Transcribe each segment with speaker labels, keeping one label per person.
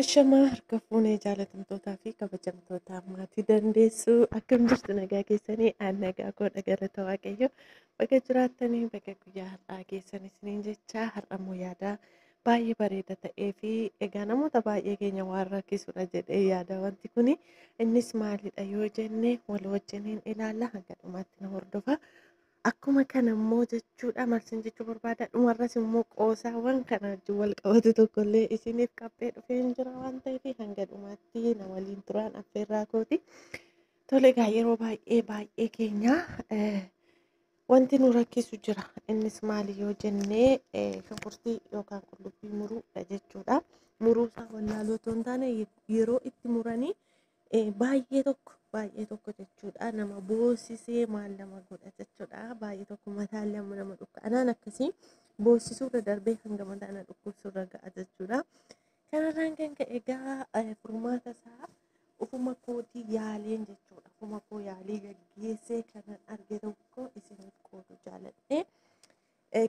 Speaker 1: Ashamaa harka fuunee jaalatamtootaa fi kabajamtoota maatii dandeessuu akkam jirtu nagaa keessanii nagaa koodha galata waaqayyo bakka jiraattanii bakka guyyaa har'aa keessan isiniin jecha har'ammoo yaada baay'ee bareeda ta'ee fi egaa namoota baay'ee keenya waan rakkisudha jedhee yaada wanti kuni innis maalidha yoo jenne wal wajjiniin ilaalla hanga dhumaatti na hordofa. Akkuma kanammoo jechuudha marsin jechuu barbaada dhumarras immoo qoosaawwan kana wajjin wal qabatu tokkollee isiniif qabbee dhufeen jira waan ta'eef hanga dhumaatti na waliin turaan affeerraa kooti. Tole egaa yeroo baay'ee keenya wanti nu rakkisu jira innis maali yoo jennee shunkurtii yookaan qullubbii muruudha jechuudha. Muruusaa wallaaloo otoo hin taane yeroo itti muranii baay'ee tokko jechuudha nama boosisee maal nama godha jechuudha baay'ee tokko mataan nama dhukka'anaan akkasii boosisuurra darbee hanga mataan dhukkubsuurra ga'a jechuudha. Kanarraan kan ka'e egaa furmaata isaa ufuma kootii yaaleen jechuudha. Ufuma koo yaalii gaggeessee kanan arge tokko isiniif qoodu jaaladhe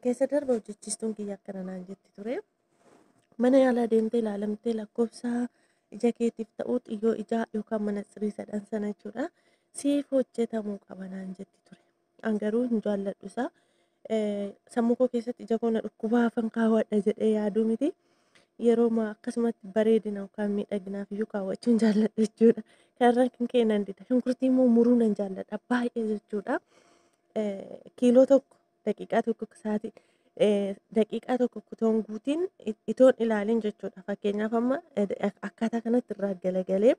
Speaker 1: keessa darba hojjechiistuun kiyya akkana naan jetti ture. Mana yaalaa deemtee ilaalamtee lakkoofsa ija keetiif ta'uu xiyyoo ijaa yookaan manatsirii sadhan sana jechuudha. Siif hojjetamuu qaba naan jetti ture. An garuu hin jaalladhu isaa. Sammuu koo keessatti ija koo na dhukkubaa afan kaawwadha jedhee yaaduu miti. Yeroo akkasumatti bareedina yookaan miidhaginaaf iyyuu kaawwachuu hin jaalladhu jechuudha. Kanarraan kan ka'e nan dida. Shunkurtii immoo muruu nan jaalladha baay'ee jechuudha. Kiiloo tokko daqiiqaa tokko sa'aatii daqiiqaa tokko kutoon guutiin itoon ilaalin jechuudha. Fakkeenyaaf amma akkaataa kanatti irraa galagalee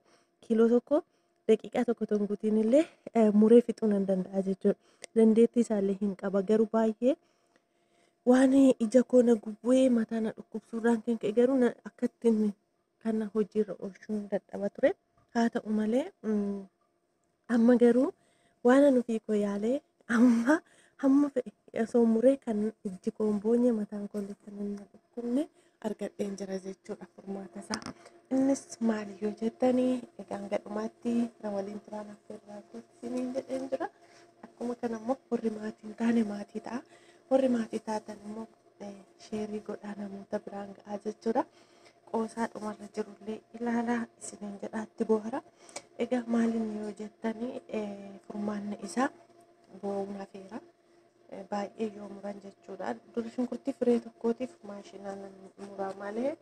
Speaker 1: kiiloo tokko daqiiqaa tokko toon guutiin illee muree fixuu nan danda'a jechuudha. Dandeettii isaallee hin qaba garuu baay'ee waan ija koo na gubee mataa na dhukkubsuurraan kan ka'e garuu akka ittiin kana hojiirra oolchuun dadhaba ture. Haa ta'u malee amma garuu waan nufi koo yaalee hamma fe'e osoo muree kan iji koo hin boonye mataan koo illee kan hin dhukkubne argadheen jira jechuudha furmaata isaa. Innis maali yoo jettanii egaa hanga dhumaatti na waliin turaan affeerraa isiniin jedheen jira. Akkuma kanammoo warri maatii hin taane maatii ta'a. Warri maatii taatan immoo sheerii godhaa namoota biraan ga'aa jechuudha. Qoosaa dhumarra jirullee ilaalaa isiniin jedhaatti bohara. Egaa maaliin yoo jettanii furmaanni isaa bo'uun hafeera. Baay'ee yoo muran jechuudha. Dura shunkurtii firee tokkootiif maashinaan muraa malee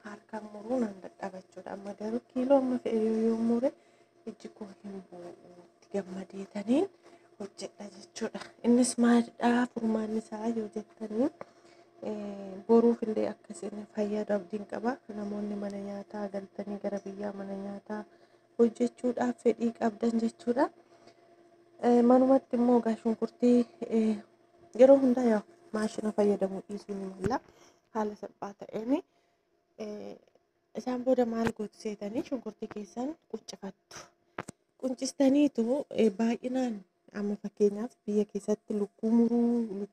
Speaker 1: harkaan muruu nan dadhaba jechuudha. Amma garuu kiiloo amma fe'e yoo mure iji koo hin bu'u itti gammadeetaniin hojjedha jechuudha. Innis maalidhaa furmaanni isaa yoo jettanii boruuf illee akkasiin fayyadu abdiin qaba. Namoonni mana nyaataa galtanii gara biyyaa mana nyaataa hojjechuudhaaf fedhii qabdan jechuudha. Manumatti immoo egaa shunkurtii yeroo hundaa maashina fayyadamuu dhiisuu ni mala haala salphaa ta'een isaan booda maal gootu seetanii shunkurtii keessan quncifattu. Quncistaniitu baay'inaan amma fakkeenyaaf biyya keessatti lukkuu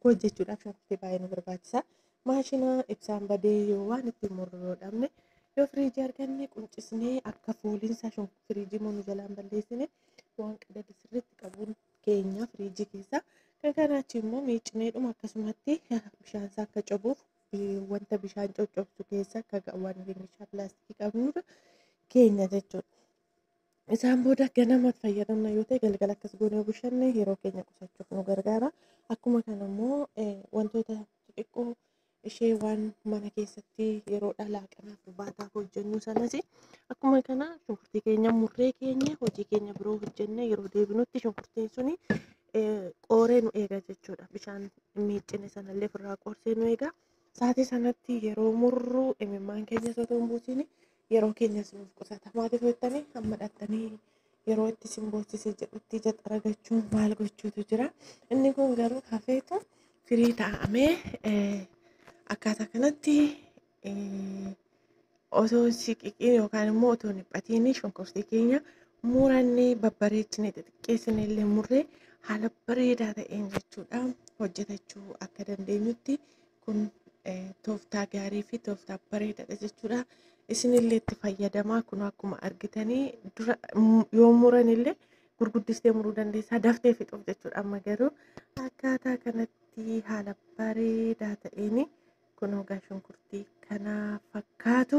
Speaker 1: hojjechuudhaaf shunkurtii baay'ee nu barbaachisa. Maashina ibsaan badee yoo waan ittiin murru yoo dhabne yoo firiijii arganne quncisnee akka fooliinsa firiijii nu jalaan balleessine waan qadada sirriitti qabuun keenya firiijii keessa kan kanaachi immoo miicineedhuma akkasumatti bishaan isaa akka cobuuf wanta bishaan coccobsu keessa akka waan meeshaa pilaastikii qabnu keenya jechuudha. Isaan booda ganama fayyadamna yoo ta'e galgala akkas goonee bushanne yeroo keenya qusachuuf nu gargaara. Akkuma kanammoo wantoota xixiqqoo ishee waan mana keessatti yeroo dhalaa kanaaf baataa hojjennu sanas akkuma kana shunkurtii keenya murree keenya hojii keenya biroo hojjenne yeroo deebinutti shunkurtiin suni qooree nu eega jechuudha. Bishaan miicine sanallee ofirraa qoorsee nu eega. Sa'aatii sanatti yeroo murru imimmaan keenya osoo hin buusin yeroo keenya sinuuf qusata. Maatiif jettanii hamma dhattanii yeroo itti sin boosisee jedhutti ija xaragachuun maal gochuutu jira. Inni kun garuu hafeetu firii taa'amee akkaataa kanatti osoo siqiqiin yookaan immoo otoo hin dhiphatiin shunkurtii keenya murannee babbareechinee xixiqqeessinee illee murree haala bareedaa ta'een jechuudha hojjetachuu akka dandeenyutti kun tooftaa gaarii fi tooftaa bareedaadha jechuudha. Isinillee itti fayyadamaa kun akkuma argitanii dura yoo muran illee gurguddistee muruu dandeessaa daftee fixuuf jechuudha. Amma garuu akkaataa kanatti haala bareedaa ta'een kun ogaa shunkurtii kana fakkaatu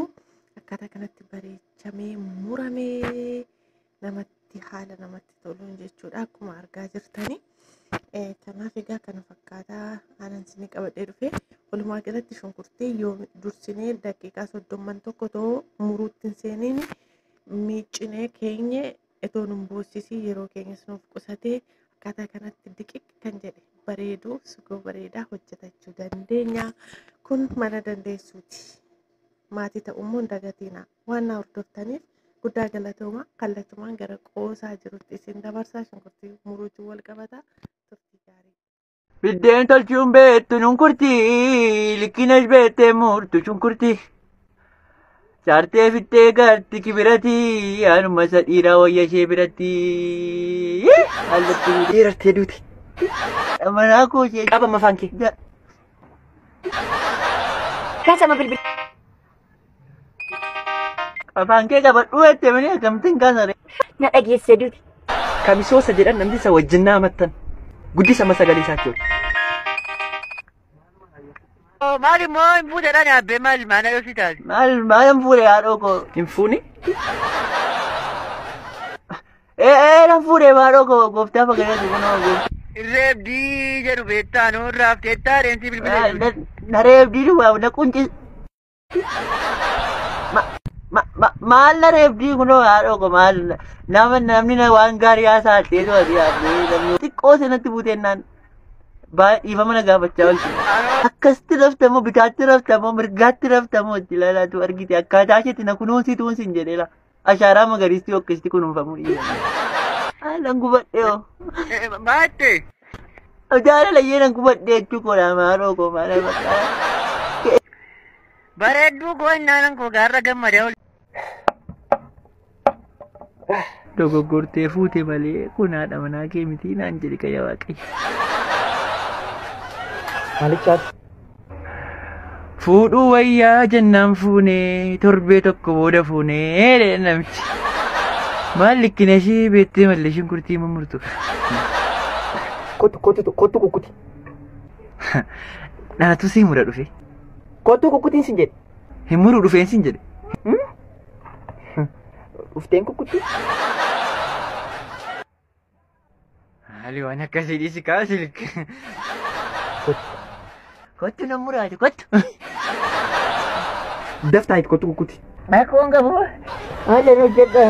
Speaker 1: akkaataa kanatti bareechamee muramee namatti haala namatti toluun jechuudha akkuma argaa jirtanii. Kanaaf egaa kana fakkaataa aanan isinii qabadhee dhufe. Walumaa galatti shunkurtii yoo dursinee daqiiqaa 30 tokko ta'uu muruutti hin seeniin miiccinee keenye itoo nun boosisii yeroo keenyas nuuf qusatee akkaataa kanatti diqiq kan jedhe bareedu sugoo bareedaa hojjetachuu dandeenya. Kun mana dandeessuuti. Maatii ta'ummoo hin dagatiina. Waan na hordoftaniif guddaa galatooma. Kallachumaan gara qoosaa jirutti isin dabarsaa. Shunkurtii muruutiin wal qabataa. Turtii gaarii.
Speaker 2: Biddeen tolchuun beektu shunkurtii, likkinas beektee murtu shunkurtii. Saartee fittee garti kibiratii, anuma isa dhiiraa wayya ishee biratti. Hallatti dhiirartee duuti. Amanaa koo ishee qabama afaan kee.
Speaker 3: Kaasama bilbil.
Speaker 2: Afaan kee qabadhuu jettee manii akkamittiin kaasare.
Speaker 3: Na dhageesse duuti.
Speaker 2: Kamisoosa jedhan namni isa wajjin naamattan. Guddisa sagalee isaatti oolu.
Speaker 4: Maali moo hin fuudhedhaan yaabbee maali maana yoo si taate?
Speaker 2: Maal hin fuudhe haadhoo koo hin fuuni? Nan fuudhe haadhoo koo gooftaa fakkeenyatti kunoo gooftaa.
Speaker 4: Reebdii jedhu beektaa nuu raafteettaa deemsi bilbilee.
Speaker 2: Na reebdii dhugaa na quncis. Maal na reebdii kunoo haadhoo koo maal namni waan gaarii haasaa ta'ee to'atu yaabbee xiqqoo sanatti buuteennaan. Dhiifama na gaafachaa oolti. Akkasitti raftamoo bitaatti raftamoo mirgaatti raftamoo itti ilaalaatu argite akkaataa isheetti na kunuunsituun sin jedheera. Ashaaraa magariistii akkasitti kunuunfamuu dhiisan. Haalaan gubadhee hoo.
Speaker 4: Maatte.
Speaker 2: Jaalalayyee nan gubadhee jechuu koodhaa maaloo koo maala bakka.
Speaker 4: Bareedduu koo innaanan koo gaarra gammadee ol.
Speaker 2: Dogoggortee fuute malee kun haadha manaa kee miti naan jedhe qayya waaqayyo.
Speaker 5: Maalichaati?
Speaker 2: Fuudhuu wayyaa jennaan fuunee torbee tokko booda fuunee namichi. Maal likkina ishee beektee malee shunkurtii mummurtu.
Speaker 5: Kottu kukkuti.
Speaker 2: Naatu si mura dhufe.
Speaker 5: Kottu kukkutiin sin jedhe.
Speaker 2: Hin muruu dhufeen sin jedhe.
Speaker 5: Ufteen kukkutti.
Speaker 2: Haali waan akkasii dhiisi kaasi likkina. Kottu nan muraati kottu.
Speaker 5: Daftaa itti kottu kukkuti.
Speaker 2: Akkoon qabu haala hojjedha.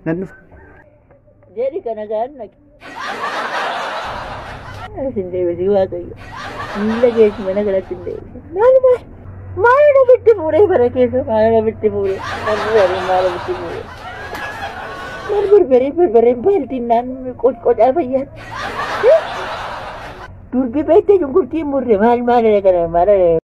Speaker 5: Nan dhufa.
Speaker 2: Jedhi kana gaannaki. Asin deebisii waaqayyo. Miila geessi mana galatti hin deebisi. Maal namitti fuudhee bara keessa maal namitti fuudhee. Maal namitti fuudhee. Maal barbareen baaltiin naan qocaa fayyaatti. Durbi beektee shunkurtii murre maal kana maal